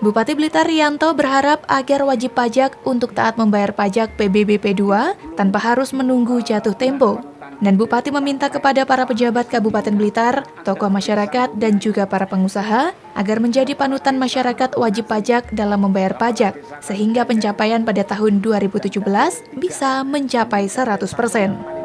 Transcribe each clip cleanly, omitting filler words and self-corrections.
Bupati Blitar Rianto berharap agar wajib pajak untuk taat membayar pajak PBB P2 tanpa harus menunggu jatuh tempo. Dan Bupati meminta kepada para pejabat Kabupaten Blitar, tokoh masyarakat, dan juga para pengusaha agar menjadi panutan masyarakat wajib pajak dalam membayar pajak, sehingga pencapaian pada tahun 2017 bisa mencapai 100%.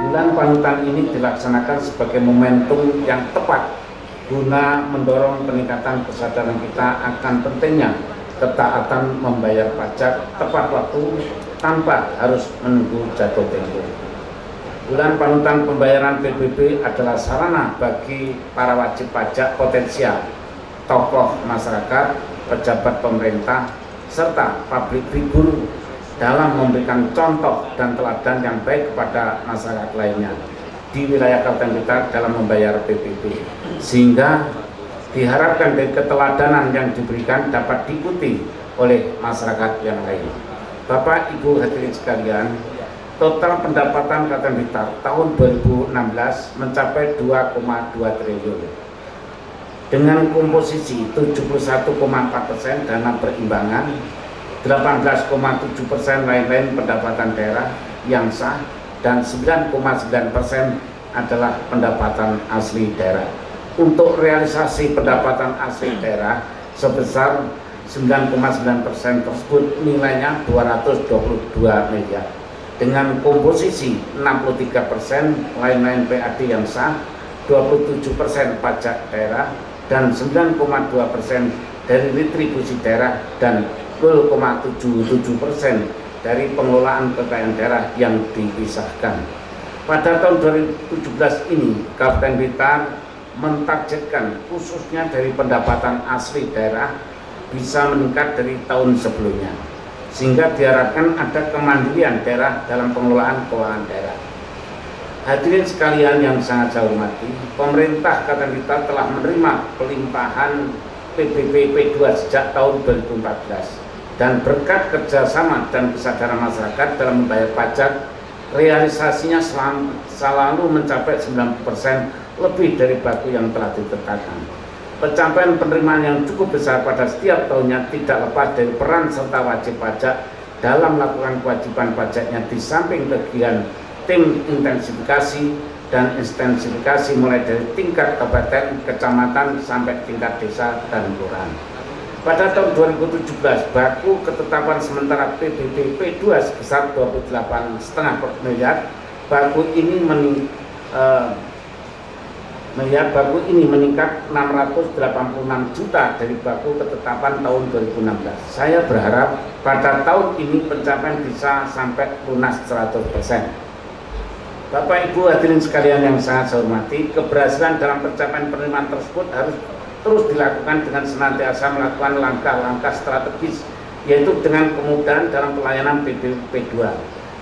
Bulan panutan ini dilaksanakan sebagai momentum yang tepat guna mendorong peningkatan kesadaran kita akan pentingnya ketaatan membayar pajak tepat waktu tanpa harus menunggu jatuh tempo. Bulan panutan pembayaran PBB adalah sarana bagi para wajib pajak potensial, tokoh masyarakat, pejabat pemerintah, serta publik figur dalam memberikan contoh dan teladan yang baik kepada masyarakat lainnya di wilayah Kabupaten Blitar dalam membayar PBB, sehingga diharapkan dari keteladanan yang diberikan dapat diikuti oleh masyarakat yang lain. Bapak Ibu hadirin sekalian, total pendapatan Kabupaten Blitar tahun 2016 mencapai 2,2 triliun dengan komposisi 71,4% dana perimbangan, 18,7% lain-lain pendapatan daerah yang sah, dan 9,9% adalah pendapatan asli daerah. Untuk realisasi pendapatan asli daerah sebesar 9,9% tersebut nilainya 222 miliar dengan komposisi 63% lain-lain PAD yang sah, 27% pajak daerah, dan 9,2% dari retribusi daerah, dan 0,77% dari pengelolaan kekayaan daerah yang dipisahkan. Pada tahun 2017 ini, Kabupaten Blitar mentargetkan khususnya dari pendapatan asli daerah bisa meningkat dari tahun sebelumnya, sehingga diharapkan ada kemandirian daerah dalam pengelolaan keuangan daerah. Hadirin sekalian yang sangat saya hormati, pemerintah Kabupaten Blitar telah menerima pelimpahan PBB P2 sejak tahun 2014. Dan berkat kerjasama dan kesadaran masyarakat dalam membayar pajak, realisasinya selalu mencapai 90% lebih dari baku yang telah ditetapkan. Pencapaian penerimaan yang cukup besar pada setiap tahunnya tidak lepas dari peran serta wajib pajak dalam melakukan kewajiban pajaknya, di samping kegiatan tim intensifikasi dan ekstensifikasi mulai dari tingkat kabupaten, kecamatan, sampai tingkat desa dan kelurahan. Pada tahun 2017, baku ketetapan sementara PBB P2 sebesar 28,5 miliar. Baku ini meningkat 686 juta dari baku ketetapan tahun 2016. Saya berharap pada tahun ini pencapaian bisa sampai lunas 100%. Bapak Ibu hadirin sekalian yang sangat saya hormati, keberhasilan dalam pencapaian penerimaan tersebut harus terus dilakukan dengan senantiasa melakukan langkah-langkah strategis, yaitu dengan kemudahan dalam pelayanan PBB P2,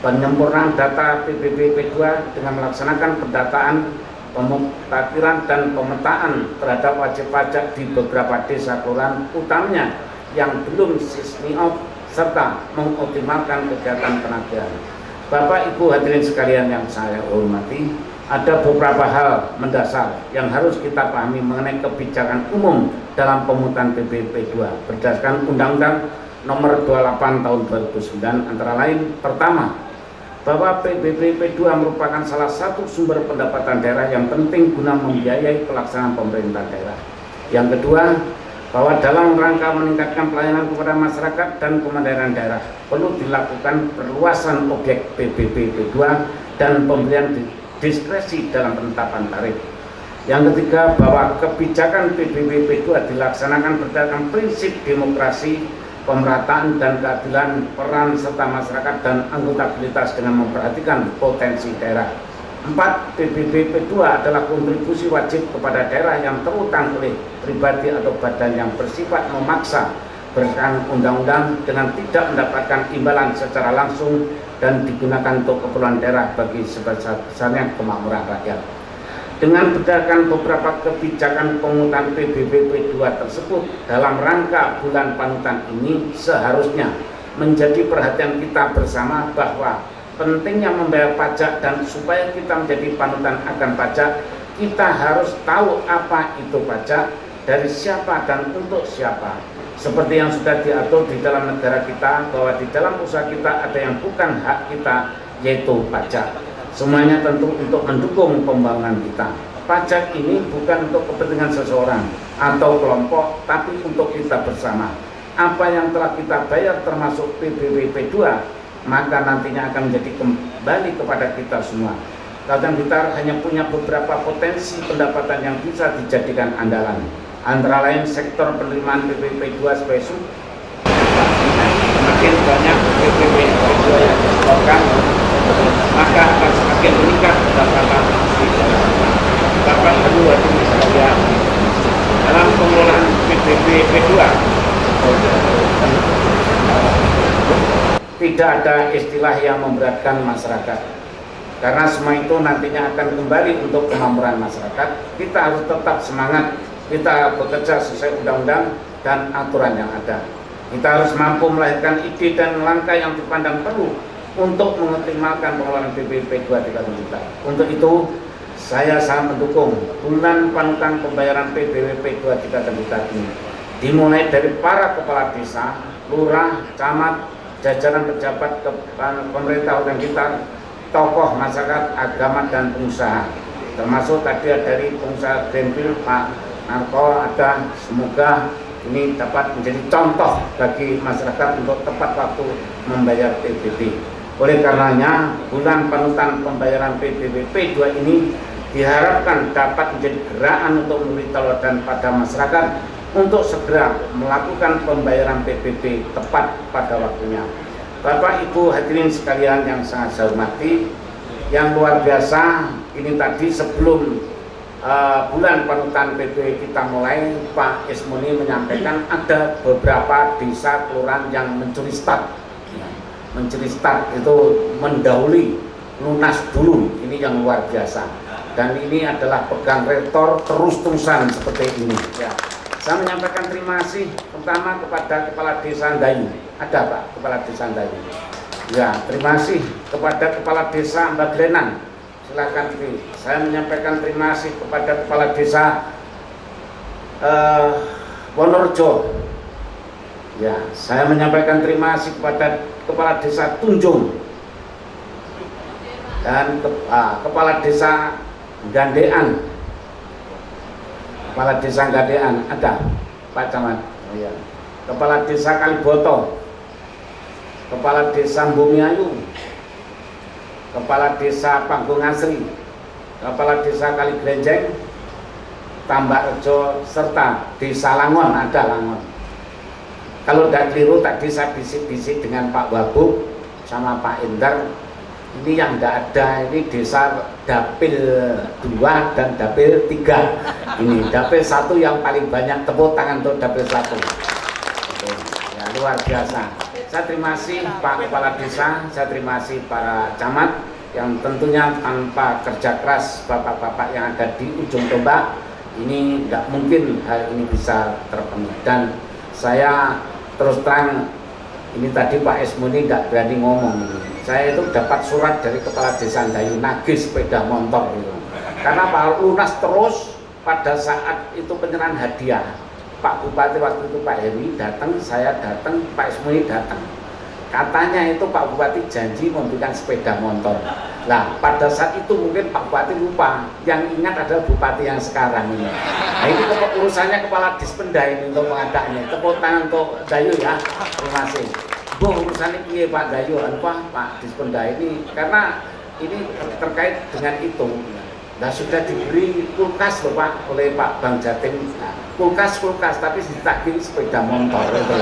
penyempurnaan data PBB P2 dengan melaksanakan pendataan, pemutakhiran, dan pemetaan terhadap wajib pajak di beberapa desa kelurahan utamanya yang belum sismiop, serta mengoptimalkan kegiatan penagihan. Bapak Ibu hadirin sekalian yang saya hormati, ada beberapa hal mendasar yang harus kita pahami mengenai kebijakan umum dalam pemungutan PBB P2 berdasarkan Undang-Undang Nomor 28 Tahun 2009, antara lain: pertama, bahwa PBB P2 merupakan salah satu sumber pendapatan daerah yang penting guna membiayai pelaksanaan pemerintah daerah. Yang kedua, bahwa dalam rangka meningkatkan pelayanan kepada masyarakat dan kemandirian daerah perlu dilakukan perluasan objek PBB P2 dan pemberian diskresi dalam penetapan tarif. Yang ketiga, bahwa kebijakan PBB P2 dilaksanakan berdasarkan prinsip demokrasi, pemerataan dan keadilan peran serta masyarakat dan akuntabilitas dengan memperhatikan potensi daerah. 4. PBB P2 adalah kontribusi wajib kepada daerah yang terutang oleh pribadi atau badan yang bersifat memaksa berdasarkan undang-undang dengan tidak mendapatkan imbalan secara langsung dan digunakan untuk keperluan daerah bagi sebesar-besarnya kemakmuran rakyat. Dengan berdasarkan beberapa kebijakan pengutan PBBP 2 tersebut dalam rangka bulan panutan ini seharusnya menjadi perhatian kita bersama bahwa pentingnya membayar pajak, dan supaya kita menjadi panutan akan pajak, kita harus tahu apa itu pajak, dari siapa dan untuk siapa. Seperti yang sudah diatur di dalam negara kita, bahwa di dalam usaha kita ada yang bukan hak kita, yaitu pajak. Semuanya tentu untuk mendukung pembangunan kita. Pajak ini bukan untuk kepentingan seseorang atau kelompok, tapi untuk kita bersama. Apa yang telah kita bayar termasuk PBBP 2, maka nantinya akan menjadi kembali kepada kita semua. Kabupaten Blitar hanya punya beberapa potensi pendapatan yang bisa dijadikan andalan. Antara lain sektor penerimaan PBBP 2 sebagai semakin banyak PBBP 2 yang disetorkan, maka akan semakin meningkat pendapatan asli daerah. Bapak Ibu hadirin sekalian, dalam pengelolaan PBBP 2 tidak ada istilah yang memberatkan masyarakat, karena semua itu nantinya akan kembali untuk kemakmuran masyarakat. Kita harus tetap semangat, kita bekerja sesuai undang-undang dan aturan yang ada. Kita harus mampu melahirkan ide dan langkah yang dipandang perlu untuk mengoptimalkan pengelolaan PBBP 2 di Kabupaten Blitar. Untuk itu, saya sangat mendukung bulan panutan pembayaran PBBP 2 di Kabupaten Blitar ini, dimulai dari para kepala desa, lurah, camat, jajaran pejabat pemerintah Kabupaten Blitar, tokoh masyarakat, agama, dan pengusaha, termasuk tadi dari pengusaha Greenfield Pak Narko ada. Semoga ini dapat menjadi contoh bagi masyarakat untuk tepat waktu membayar PBB. Oleh karenanya, bulan panutan pembayaran PBBP 2 ini diharapkan dapat menjadi gerakan untuk memberi teladan pada masyarakat untuk segera melakukan pembayaran PBB tepat pada waktunya. Bapak Ibu hadirin sekalian yang sangat saya hormati, yang luar biasa, ini tadi sebelum bulan panutan PBB kita mulai, Pak Ismuni menyampaikan ada beberapa desa kelurahan yang mencuri start. Mencuri start itu mendahului lunas dulu, ini yang luar biasa. Dan ini adalah pegang rektor terus-terusan seperti ini. Ya. Saya menyampaikan terima kasih pertama kepada Kepala Desa Dayu. Ada Pak Kepala Desa Dayu? Ya, terima kasih kepada Kepala Desa Baglenan. Silakan Tri. Saya menyampaikan terima kasih kepada Kepala Desa Wonorejo. Ya, saya menyampaikan terima kasih kepada Kepala Desa Tunjung dan Kepala Desa Gandean. Kepala Desa Gandean ada Pak Camat. Oh, ya. Kepala Desa Kaliboto, Kepala Desa Bumiayu, Kepala Desa Panggung Asri, Kepala Desa Kaligrenjeng, Tambak Rejo, serta Desa Langon. Ada Langon. Kalau tidak keliru tadi saya bisik-bisik dengan Pak Wabub sama Pak Indar, ini yang tidak ada, ini desa Dapil 2 dan Dapil 3. Ini Dapil 1 yang paling banyak, tepuk tangan untuk Dapil 1. Ya, luar biasa. Saya terima kasih Pak Kepala Desa, saya terima kasih para camat yang tentunya tanpa kerja keras bapak-bapak yang ada di ujung tombak ini tidak mungkin hal ini bisa terpenuhi. Dan saya terus terang, ini tadi Pak Esmuni tidak berani ngomong. Saya itu dapat surat dari Kepala Desa Dayu nagih sepeda motor gitu. Karena Pak lunas terus pada saat itu penyerahan hadiah. Pak Bupati waktu itu Pak Heri datang, saya datang, Pak Esmuni datang. Katanya itu Pak Bupati janji memberikan sepeda motor. Nah, pada saat itu mungkin Pak Bupati lupa, yang ingat adalah Bupati yang sekarang ini. Nah, ini urusannya Kepala Dispenda ini untuk mengadakannya. Tepuk tangan untuk Dayu ya. Terima kasih. Bu, urusannya piye Pak Dayu, Pak Dispenda ini, karena ini terkait dengan itu. Nah, sudah diberi kulkas loh Pak oleh Pak Bang Jatim. Nah, kulkas tapi ditagih sepeda motor gitu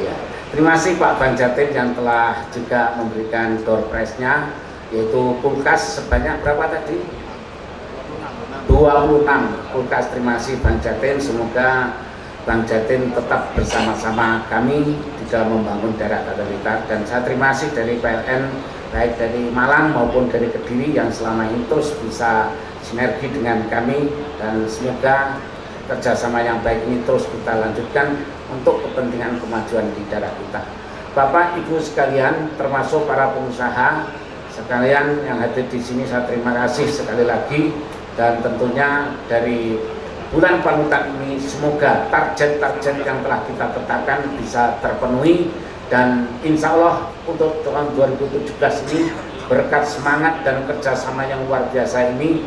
ya. Terima kasih Pak Bang Jatim yang telah juga memberikan door prize-nya, yaitu kulkas sebanyak berapa tadi? 26 kulkas. Terima kasih Bang Jatim, semoga Bank Jatim tetap bersama-sama kami di dalam membangun daerah Kota Blitar, dan saya terima kasih dari PLN baik dari Malang maupun dari Kediri yang selama ini terus bisa sinergi dengan kami, dan semoga kerjasama yang baik ini terus kita lanjutkan untuk kepentingan kemajuan di daerah kita. Bapak Ibu sekalian, termasuk para pengusaha sekalian yang hadir di sini, saya terima kasih sekali lagi, dan tentunya dari bulan panutan ini semoga target-target yang telah kita tetapkan bisa terpenuhi, dan insya Allah untuk tahun 2017 ini berkat semangat dan kerjasama yang luar biasa ini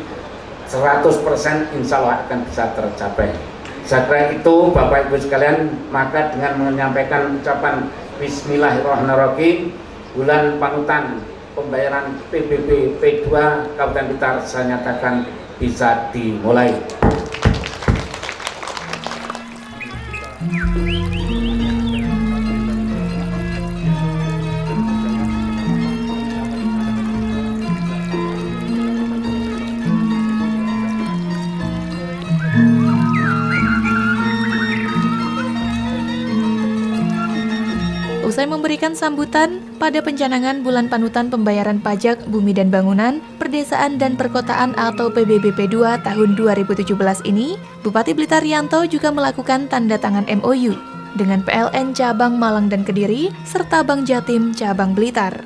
100% insya Allah akan bisa tercapai. Saya kira itu Bapak Ibu sekalian, maka dengan menyampaikan ucapan Bismillahirrahmanirrahim, bulan panutan pembayaran PBB P2 Kabupaten Blitar saya nyatakan bisa dimulai. Usai memberikan sambutan pada pencanangan Bulan Panutan Pembayaran Pajak Bumi dan Bangunan, Perdesaan dan Perkotaan atau PBBP 2 tahun 2017 ini, Bupati Blitar Rianto juga melakukan tanda tangan MOU dengan PLN Cabang Malang dan Kediri serta Bank Jatim Cabang Blitar.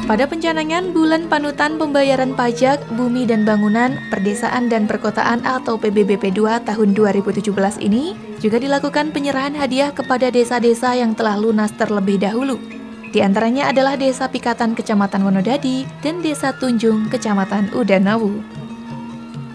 Pada pencanangan Bulan Panutan Pembayaran Pajak Bumi dan Bangunan, Perdesaan dan Perkotaan atau PBBP 2 tahun 2017 ini juga dilakukan penyerahan hadiah kepada desa-desa yang telah lunas terlebih dahulu. Di antaranya adalah Desa Pikatan Kecamatan Wonodadi dan Desa Tunjung Kecamatan Udanawu.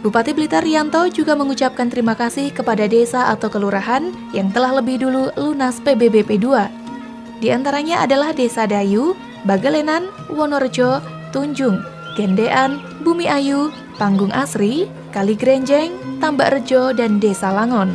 Bupati Blitar Rianto juga mengucapkan terima kasih kepada desa atau kelurahan yang telah lebih dulu lunas PBBP 2. Di antaranya adalah Desa Dayu, Bagalenan, Wonorejo, Tunjung, Gendean, Bumi Ayu, Panggung Asri, Kali Grenjeng, Tambak Rejo, dan Desa Langon.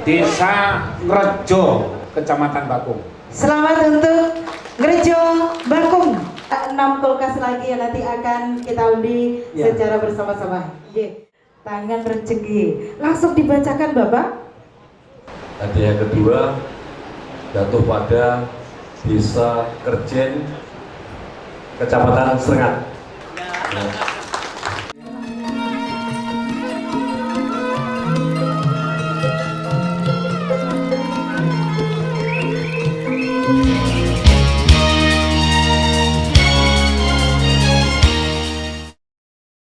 Desa Rejo, Kecamatan Bakung. Selamat untuk Rejo Bakung. 6 kulkas lagi yang nanti akan kita undi secara bersama-sama. Tangan rezeki. Langsung dibacakan Bapak. Hadiah kedua jatuh pada Desa Kerjen, Kecamatan Serengat.